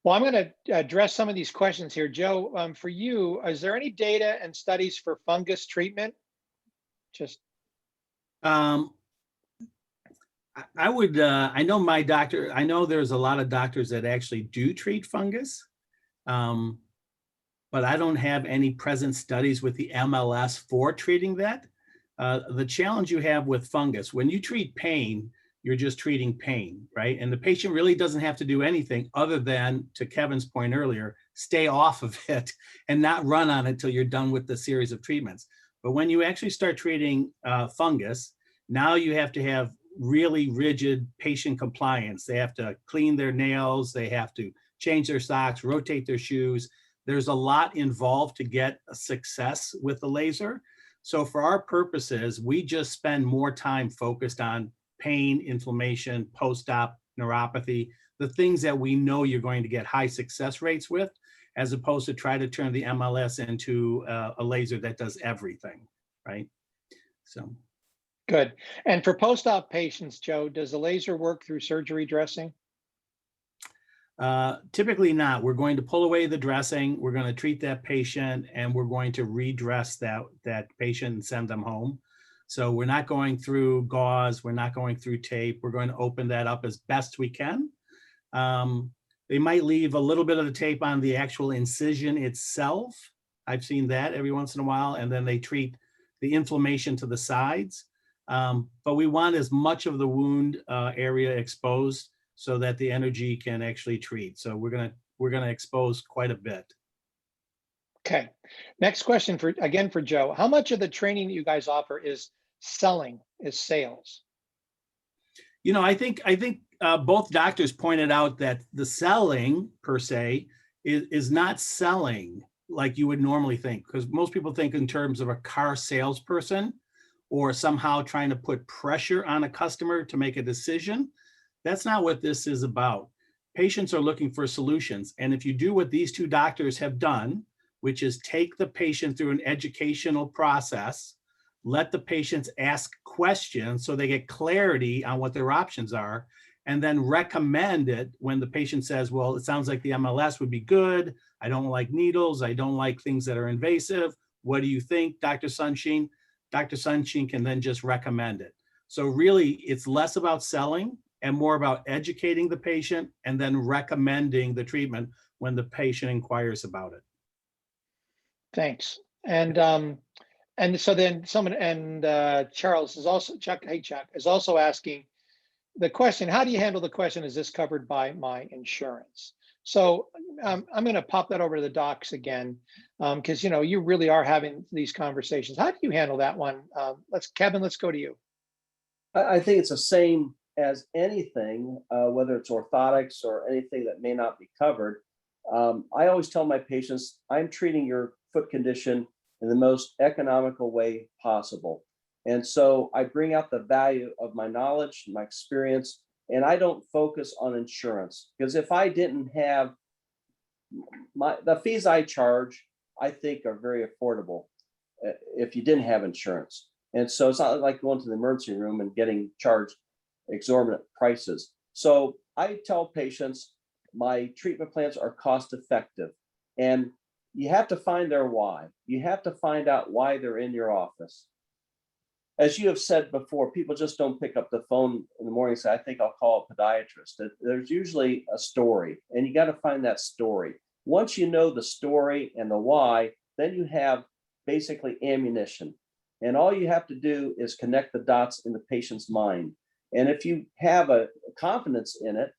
Well, I'm going to address some of these questions here. Joe, for you, is there any data and studies for fungus treatment? Just I would, I know my doctor, I know there's a lot of doctors that actually do treat fungus, but I don't have any present studies with the MLS for treating that. The challenge you have with fungus, when you treat pain, you're just treating pain, right? And the patient really doesn't have to do anything other than, to Kevin's point earlier, stay off of it and not run on it until you're done with the series of treatments. But when you actually start treating fungus, now you have to have really rigid patient compliance. They have to clean their nails, they have to change their socks, rotate their shoes. There's a lot involved to get a success with the laser. So for our purposes, we just spend more time focused on pain, inflammation, post-op neuropathy, the things that we know you're going to get high success rates with, as opposed to try to turn the MLS into a laser that does everything, right? So. good. And for post-op patients, Joe, does the laser work through surgery dressing? Typically not. We're going to pull away the dressing. We're going to treat that patient, and we're going to redress that patient and send them home. So we're not going through gauze. We're not going through tape. We're going to open that up as best we can. They might leave a little bit of the tape on the actual incision itself. I've seen that every once in a while, and then they treat the inflammation to the sides. But we want as much of the wound area exposed so that the energy can actually treat. So we're gonna expose quite a bit. Okay. Next question for Joe. How much of the training that you guys offer is sales? You know, I think both doctors pointed out that the selling per se is not selling like you would normally think, because most people think in terms of a car salesperson or somehow trying to put pressure on a customer to make a decision. That's not what this is about. Patients are looking for solutions. And if you do what these two doctors have done, which is take the patient through an educational process, let the patients ask questions so they get clarity on what their options are, and then recommend it when the patient says, well, it sounds like the MLS would be good. I don't like needles. I don't like things that are invasive. What do you think, Dr. Sunshein? Dr. Sunshein can then just recommend it. So really, it's less about selling and more about educating the patient and then recommending the treatment when the patient inquires about it. Thanks. And so then Charles is also, Chuck is also asking the question, how do you handle the question, is this covered by my insurance? So I'm going to pop that over to the docs again, because you really are having these conversations. How do you handle that one? Kevin, let's go to you. I think it's the same as anything, whether it's orthotics or anything that may not be covered. I always tell my patients, I'm treating your foot condition in the most economical way possible. And so I bring out the value of my knowledge, my experience, and I don't focus on insurance, because if I didn't have the fees I charge, I think are very affordable if you didn't have insurance. And so it's not like going to the emergency room and getting charged exorbitant prices. So I tell patients my treatment plans are cost effective, and you have to find their why. You have to find out why they're in your office. As you have said before, people just don't pick up the phone in the morning and say, I think I'll call a podiatrist. There's usually a story, and you got to find that story. Once you know the story and the why, then you have basically ammunition. And all you have to do is connect the dots in the patient's mind. And if you have a confidence in it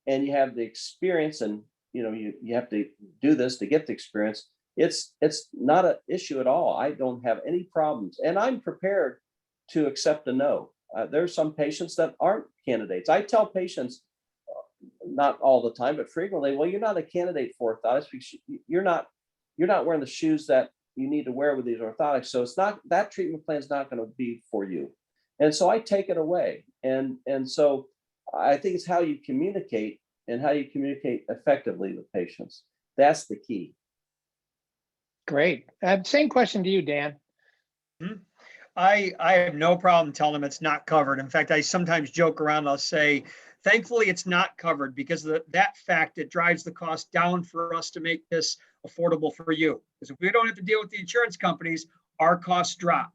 and you have the experience, and you have to do this to get the experience, it's not an issue at all. I don't have any problems. And I'm prepared to accept a no. There's some patients that aren't candidates. I tell patients, not all the time, but frequently, well, you're not a candidate for orthotics because you're not wearing the shoes that you need to wear with these orthotics. So it's not, that treatment plan is not going to be for you. And so I take it away. And so I think it's how you communicate and how you communicate effectively with patients. That's the key. Great. Same question to you, Dan. Mm-hmm. I have no problem telling them it's not covered. In fact, I sometimes joke around. I'll say, thankfully, it's not covered, because that fact, it drives the cost down for us to make this affordable for you. Because if we don't have to deal with the insurance companies, our costs drop.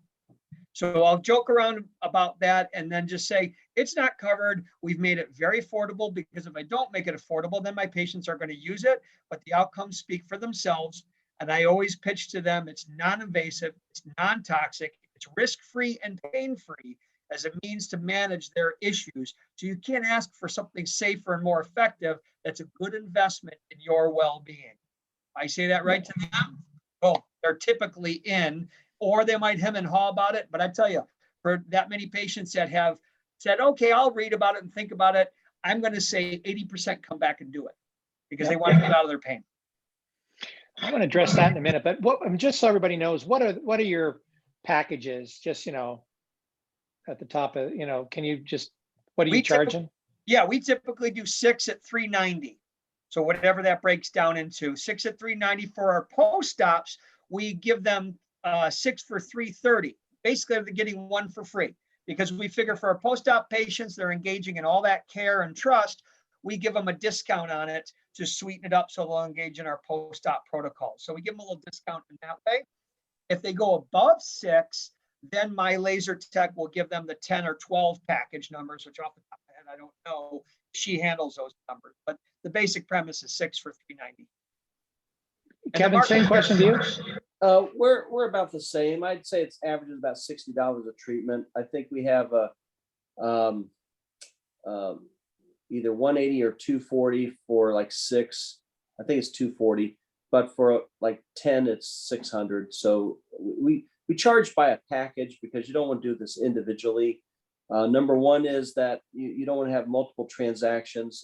So I'll joke around about that and then just say, it's not covered. We've made it very affordable, because if I don't make it affordable, then my patients are going to use it, but the outcomes speak for themselves. And I always pitch to them, it's non-invasive, it's non-toxic, it's risk-free and pain-free as a means to manage their issues. So you can't ask for something safer and more effective that's a good investment in your well-being. I say that right to them. Oh, they're typically in, or they might hem and haw about it. But I tell you, for that many patients that have said, okay, I'll read about it and think about it, I'm going to say 80% come back and do it, because they want to get out of their pain. I want to address that in a minute, but just so everybody knows, what are your packages? Just, at the top of, can you just, what are you charging? Yeah, we typically do 6 at $390. So whatever that breaks down into, 6 at $390 for our post-ops, we give them 6 for $330. Basically, they're getting 1 for free, because we figure for our post-op patients, they're engaging in all that care and trust. We give them a discount on it to sweeten it up so they'll engage in our post-op protocol. So we give them a little discount in that way. If they go above 6, then my laser tech will give them the 10 or 12 package numbers, which off the top of my head, I don't know. She handles those numbers, but the basic premise is 6 for $390. Kevin, same question to you. We're about the same. I'd say it's averages about $60 a treatment. I think we have a either 180 or 240 for like 6. I think it's 240, but for like 10, it's 600. So we charge by a package because you don't want to do this individually. Number one is that you don't want to have multiple transactions.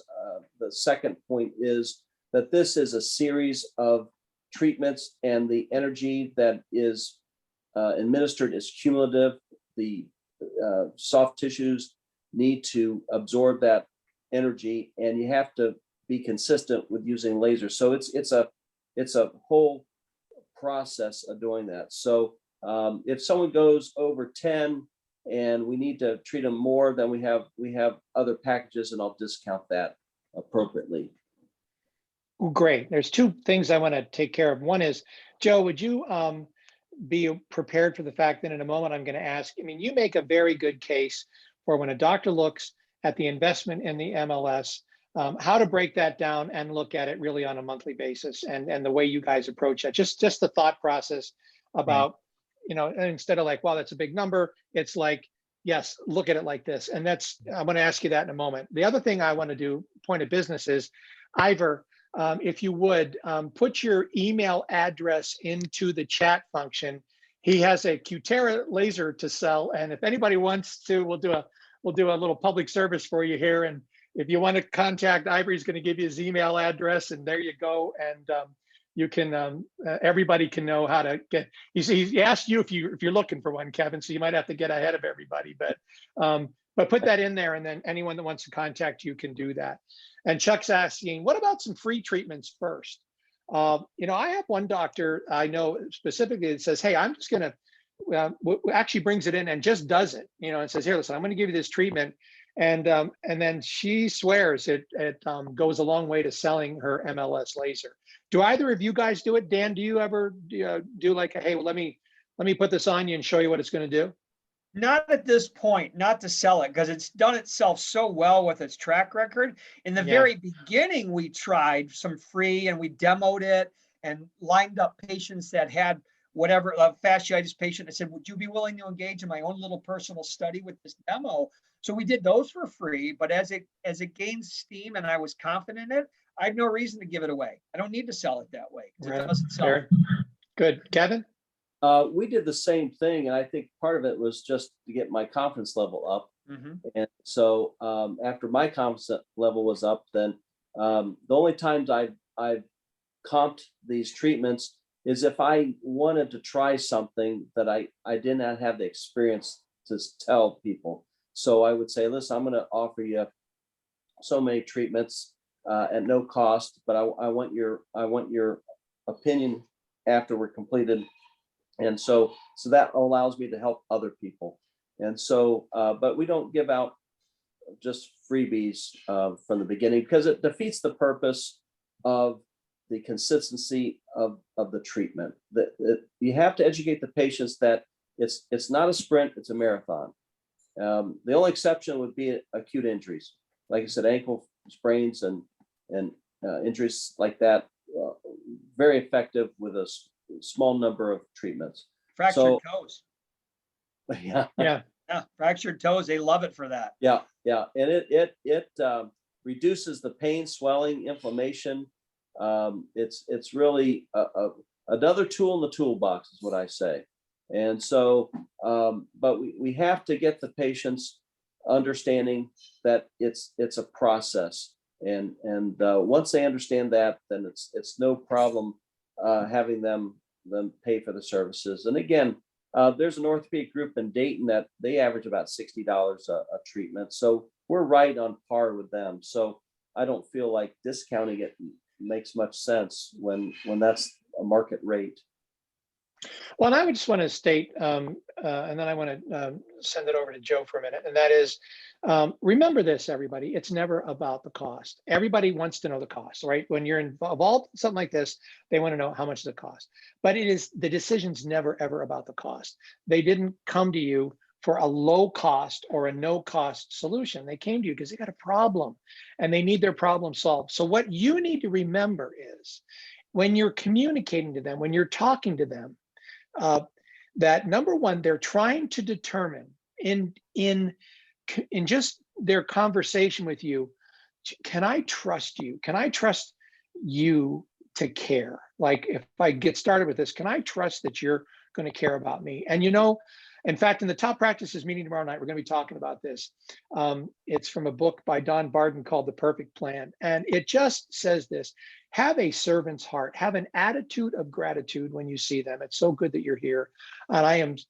The second point is that this is a series of treatments, and the energy that is administered is cumulative. The soft tissues need to absorb that energy, and you have to be consistent with using laser. So it's a whole process of doing that. So if someone goes over 10 and we need to treat them more, then we have other packages, and I'll discount that appropriately. Great. There's 2 things I want to take care of. One is, Joe, would you be prepared for the fact that in a moment I'm going to ask, I mean, you make a very good case for when a doctor looks at the investment in the MLS, how to break that down and look at it really on a monthly basis, and the way you guys approach that, just the thought process about, you know, instead of like, wow, that's a big number, it's like, yes, look at it like this. And that's, I'm going to ask you that in a moment. The other thing I want to do, point of business, is Ivor, if you would, put your email address into the chat function. He has a Cutera laser to sell, and if anybody wants to, we'll do a little public service for you here. And if you want to contact Ivor, he's going to give you his email address, and there you go. And you can, everybody can know how to get. He asked you if you're looking for one, Kevin, so you might have to get ahead of everybody. But put that in there, and then anyone that wants to contact you can do that. And Chuck's asking, what about some free treatments first? You know, I have one doctor I know specifically that says, hey, I'm just going to, actually brings it in and just does it, you know, and says, here, listen, I'm going to give you this treatment. And then she swears it goes a long way to selling her MLS laser. Do either of you guys do it? Dan, do you ever do like, hey, well, let me put this on you and show you what it's going to do? Not at this point, not to sell it, because it's done itself so well with its track record. In the very beginning, we tried some free and we demoed it and lined up patients that had whatever, a fasciitis patient. I said, would you be willing to engage in my own little personal study with this demo? So we did those for free, but as it gains steam and I was confident in it, I have no reason to give it away. I don't need to sell it that way. It doesn't sell. Good. Kevin? We did the same thing, and I think part of it was just to get my confidence level up. And so after my confidence level was up, then the only times I've comped these treatments is if I wanted to try something that I did not have the experience to tell people. So I would say, listen, I'm going to offer you so many treatments at no cost, but I want your opinion after we're completed. And so that allows me to help other people. And so, but we don't give out just freebies from the beginning, because it defeats the purpose of the consistency of the treatment. You have to educate the patients that it's not a sprint, it's a marathon. The only exception would be acute injuries. Like I said, ankle sprains and injuries like that, very effective with a small number of treatments. Fractured toes. Yeah. Fractured toes. They love it for that. Yeah. And it reduces the pain, swelling, inflammation. It's really another tool in the toolbox is what I say. And so, but we have to get the patients understanding that it's a process. And once they understand that, then it's no problem having them pay for the services. And again, there's an orthopedic group in Dayton that they average about $60 a treatment. So we're right on par with them. So I don't feel like discounting it makes much sense when that's a market rate. Well, and I would just want to state, and then I want to send it over to Joe for a minute. And that is, remember this, everybody, it's never about the cost. Everybody wants to know the cost, right? When you're involved in something like this, they want to know how much does it cost. But it is, the decision's never, ever about the cost. They didn't come to you for a low cost or a no cost solution. They came to you because they got a problem and they need their problem solved. So what you need to remember is when you're communicating to them, when you're talking to them, that number one, they're trying to determine in just their conversation with you, can I trust you? Can I trust you to care? Like if I get started with this, can I trust that you're going to care about me? And you know, in fact, in the top practices meeting tomorrow night, we're going to be talking about this. It's from a book by Don Barden called The Perfect Plan. And it just says this: have a servant's heart, have an attitude of gratitude when you see them. It's so good that you're here. And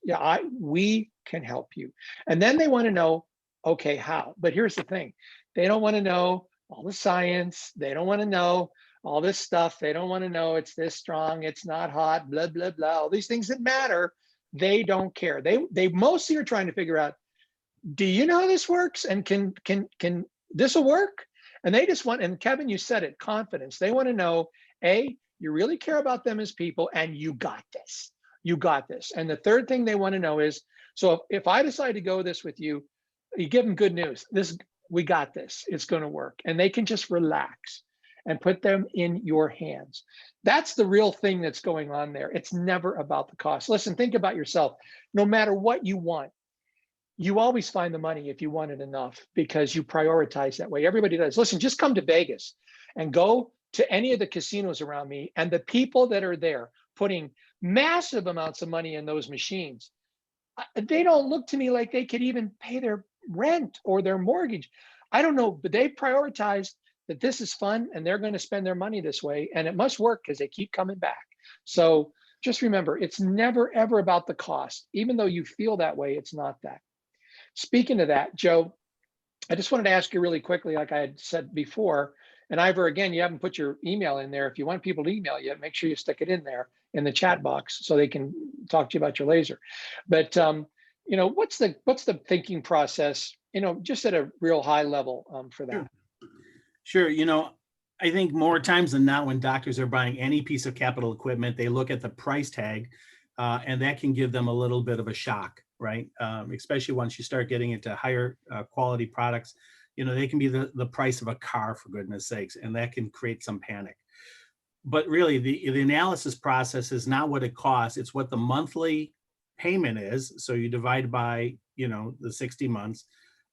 we can help you. And then they want to know, okay, how? But here's the thing. They don't want to know all the science. They don't want to know all this stuff. They don't want to know it's this strong, it's not hot, blah, blah, blah, all these things that matter. They don't care. They mostly are trying to figure out, do you know how this works? And can this will work? And they just want, and Kevin, you said it, confidence. They want to know, A, you really care about them as people, and you got this. You got this. And the third thing they want to know is, so if I decide to go this with you, you give them good news. We got this. It's going to work. And they can just relax and put them in your hands. That's the real thing that's going on there. It's never about the cost. Listen, think about yourself. No matter what you want, you always find the money if you want it enough because you prioritize that way. Everybody does. Listen, just come to Vegas and go to any of the casinos around me, and the people that are there putting massive amounts of money in those machines, they don't look to me like they could even pay their rent or their mortgage. I don't know, but they prioritize that this is fun and they're going to spend their money this way, and it must work because they keep coming back. So just remember, it's never, ever about the cost. Even though you feel that way, it's not that. Speaking of that, Joe, I just wanted to ask you really quickly, like I had said before, and Ivor, again, you haven't put your email in there. If you want people to email you, make sure you stick it in there in the chat box so they can talk to you about your laser. But you know, what's the thinking process, you know, just at a real high level for that? Sure. You know, I think more times than not, when doctors are buying any piece of capital equipment, they look at the price tag, and that can give them a little bit of a shock, right? Especially once you start getting into higher quality products, you know, they can be the price of a car, for goodness sakes, and that can create some panic. But really, the analysis process is not what it costs, it's what the monthly payment is. So you divide by, you know, the 60 months.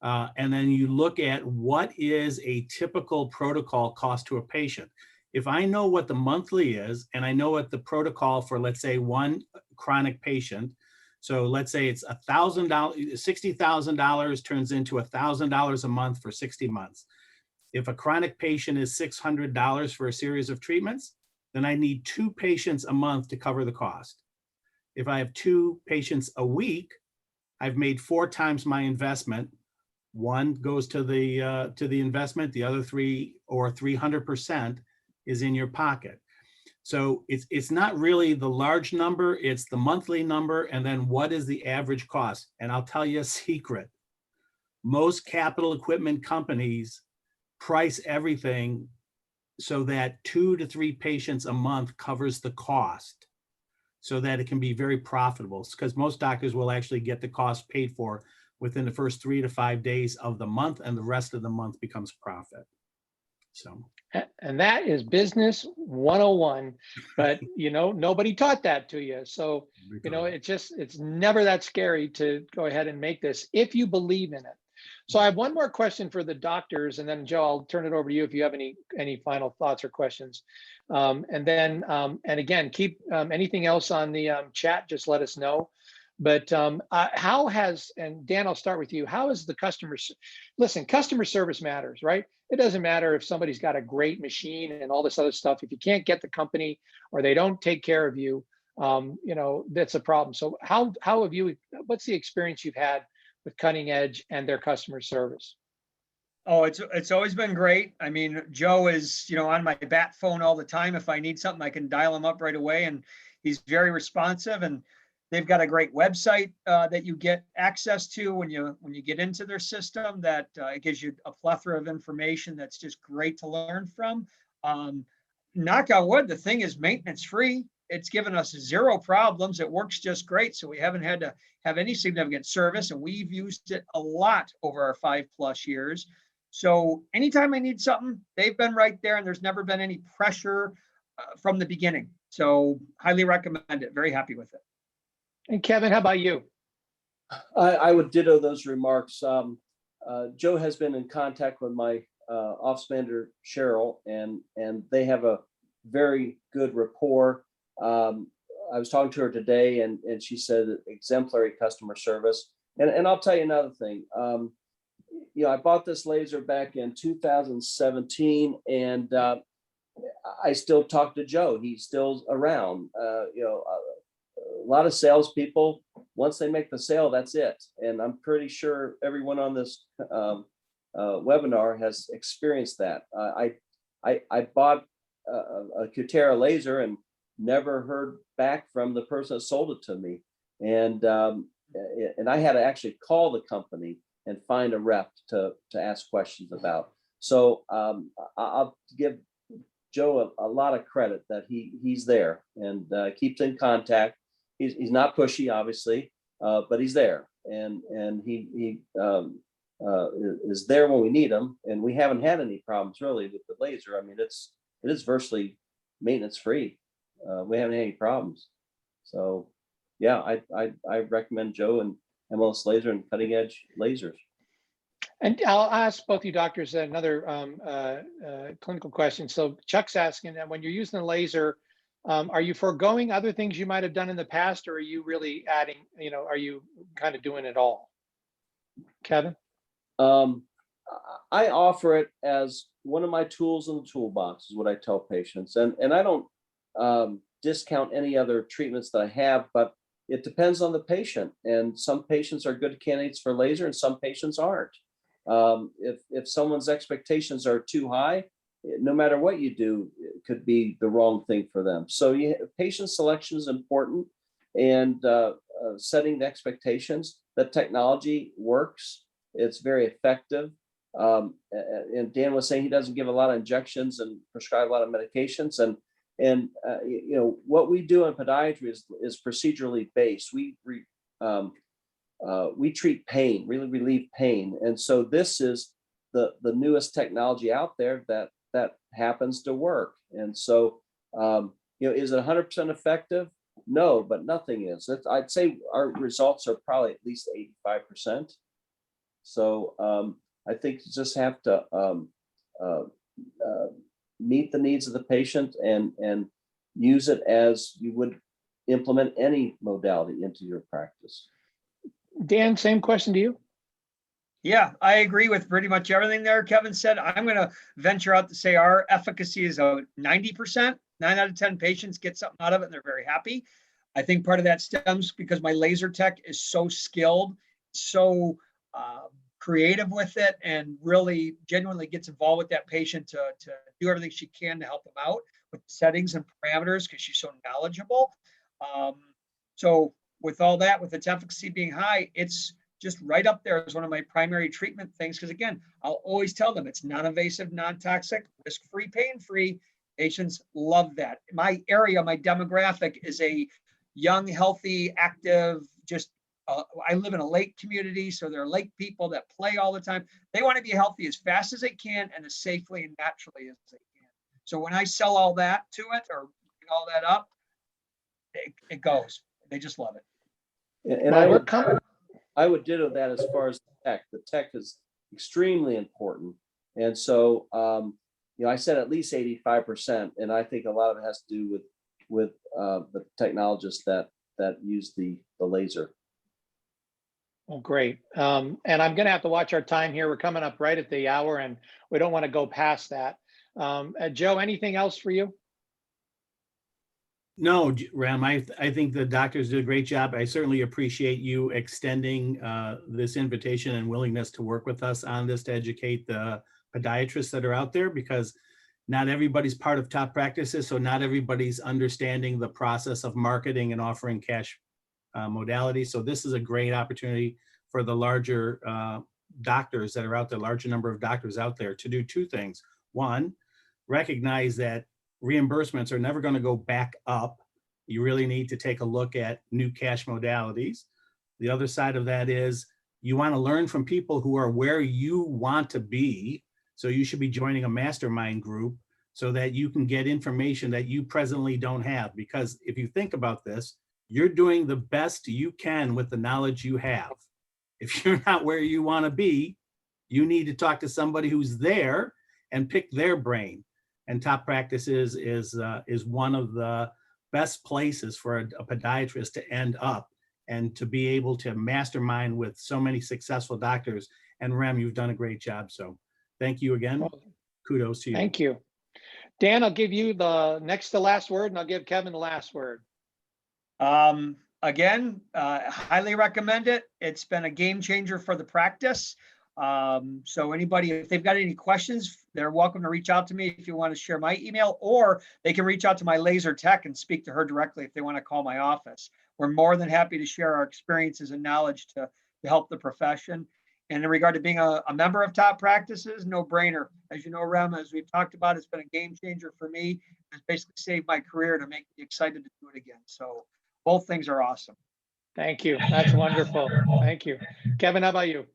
And then you look at what is a typical protocol cost to a patient. If I know what the monthly is, and I know what the protocol for, let's say, one chronic patient, so let's say it's $1,000, $60,000 turns into $1,000 a month for 60 months. If a chronic patient is $600 for a series of treatments, then I need 2 patients a month to cover the cost. If I have 2 patients a week, I've made 4 times my investment. One goes to the investment, the other 3 or 300% is in your pocket. So it's not really the large number, it's the monthly number, and then what is the average cost? And I'll tell you a secret. Most capital equipment companies price everything so that 2 to 3 patients a month covers the cost, so that it can be very profitable, because most doctors will actually get the cost paid for within the first 3 to 5 days of the month, and the rest of the month becomes profit. So, and that is business 101, but you know, nobody taught that to you. So, you know, it's never that scary to go ahead and make this if you believe in it. So I have one more question for the doctors, and then Joe, I'll turn it over to you if you have any final thoughts or questions. And then, and again, keep anything else on the chat, just let us know. But how has, and Dan, I'll start with you. How is the customer service matters, right? It doesn't matter if somebody's got a great machine and all this other stuff. If you can't get the company or they don't take care of you, you know, that's a problem. So how have you, what's the experience you've had with Cutting Edge and their customer service? Oh, it's always been great. I mean, Joe is, you know, on my bat phone all the time. If I need something, I can dial him up right away, and he's very responsive. And They've got a great website that you get access to when you get into their system. That it gives you a plethora of information that's just great to learn from. Knock on wood, the thing is maintenance free. It's given us zero problems. It works just great. So we haven't had to have any significant service, and we've used it a lot over our 5+ years. So anytime I need something, they've been right there, and there's never been any pressure from the beginning. So highly recommend it. Very happy with it. And Kevin, how about you? I would ditto those remarks. Joe has been in contact with my office manager, Cheryl, and they have a very good rapport. I was talking to her today, and she said exemplary customer service. And I'll tell you another thing. I bought this laser back in 2017, and I still talk to Joe. He's still around. A lot of salespeople, once they make the sale, that's it. And I'm pretty sure everyone on this webinar has experienced that. I bought a Pdr laser and never heard back from the person that sold it to me. And I had to actually call the company and find a rep to ask questions about. So I'll give Joe a lot of credit that he's there and keeps in contact. He's not pushy, obviously, but he's there, and he is there when we need him. And we haven't had any problems really with the laser. I mean, it is virtually maintenance free. We haven't had any problems. So yeah, I recommend Joe and MLS Laser and Cutting Edge Lasers. And I'll ask both you doctors another clinical question. So Chuck's asking that when you're using the laser, are you foregoing other things you might have done in the past, or are you really adding, are you kind of doing it all? Kevin? I offer it as one of my tools in the toolbox is what I tell patients. And I don't discount any other treatments that I have, but it depends on the patient. And some patients are good candidates for laser and some patients aren't. If someone's expectations are too high, no matter what you do, it could be the wrong thing for them. So patient selection is important, and setting the expectations. That technology works. It's very effective. And Dan was saying he doesn't give a lot of injections and prescribe a lot of medications. And what we do in podiatry is procedurally based. We treat pain, really relieve pain. And so this is the newest technology out there that happens to work. And so, is it 100% effective? No, but nothing is. I'd say our results are probably at least 85%. So I think you just have to meet the needs of the patient and use it as you would implement any modality into your practice. Dan, same question to you. Yeah, I agree with pretty much everything there Kevin said. I'm going to venture out to say our efficacy is a 90%. 9 out of 10 patients get something out of it and they're very happy. I think part of that stems because my laser tech is so skilled, so creative with it, and really genuinely gets involved with that patient to do everything she can to help them out with settings and parameters because she's so knowledgeable. So with all that, with its efficacy being high, it's just right up there as one of my primary treatment things. Because again, I'll always tell them it's non-invasive, non-toxic, risk-free, pain-free. Patients love that. My area, my demographic is a young, healthy, active, just I live in a lake community, so there are lake people that play all the time. They want to be healthy as fast as they can and as safely and naturally as they can. So when I sell all that to it or bring all that up, it goes. They just love it. And I would ditto that as far as the tech. The tech is extremely important. And so, I said at least 85%, and I think a lot of it has to do with the technologists that use the laser. Well, great. And I'm going to have to watch our time here. We're coming up right at the hour, and we don't want to go past that. Joe, anything else for you? No, Rem, I think the doctors did a great job. I certainly appreciate you extending this invitation and willingness to work with us on this to educate the podiatrists that are out there, because not everybody's part of top practices. So not everybody's understanding the process of marketing and offering cash modality. So this is a great opportunity for the larger doctors that are out there, larger number of doctors out there, to do two things. One, recognize that reimbursements are never going to go back up. You really need to take a look at new cash modalities. The other side of that is you want to learn from people who are where you want to be. So you should be joining a mastermind group so that you can get information that you presently don't have. Because if you think about this, you're doing the best you can with the knowledge you have. If you're not where you want to be, you need to talk to somebody who's there and pick their brain. And Top Practices is one of the best places for a podiatrist to end up and to be able to mastermind with so many successful doctors. And Rem, you've done a great job. So thank you again. Kudos to you. Thank you. Dan, I'll give you the next to last word, and I'll give Kevin the last word. Again, highly recommend it. It's been a game changer for the practice. So anybody, if they've got any questions, they're welcome to reach out to me if you want to share my email, or they can reach out to my laser tech and speak to her directly if they want to call my office. We're more than happy to share our experiences and knowledge to help the profession. And in regard to being a member of Top Practices, no brainer. As you know, Rem, as we've talked about, it's been a game changer for me. It's basically saved my career to make me excited to do it again. So both things are awesome. Thank you. That's wonderful. Thank you. Kevin, how about you?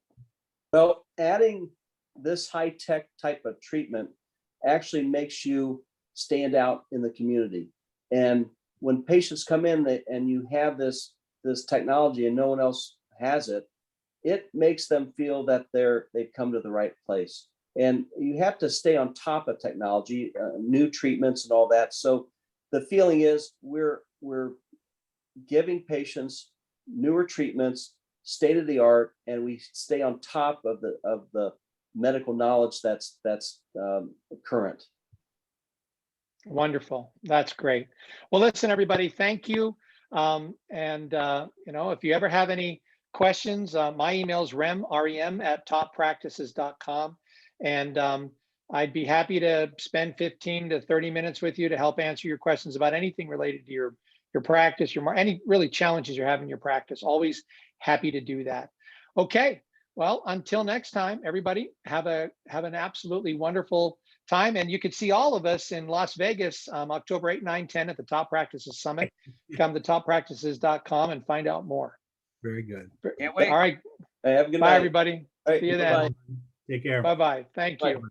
Well, adding this high-tech type of treatment actually makes you stand out in the community. And when patients come in and you have this technology and no one else has it, it makes them feel that they've come to the right place. And you have to stay on top of technology, new treatments and all that. So the feeling is we're giving patients newer treatments, state of the art, and we stay on top of the medical knowledge that's current. Wonderful. That's great. Well, listen, everybody, thank you. If you ever have any questions, my email is rem at toppractices.com. And I'd be happy to spend 15 to 30 minutes with you to help answer your questions about anything related to your practice, any really challenges you're having in your practice. Always happy to do that. Okay. Well, until next time, everybody have an absolutely wonderful time. And you can see all of us in Las Vegas, October 8, 9, 10 at the Top Practices Summit. Come to toppractices.com and find out more. Very good. Can't wait. All right. Hey, have a good Bye, night. everybody. All right, See you bye-bye. then. Take care. Bye-bye. Thank Bye. you.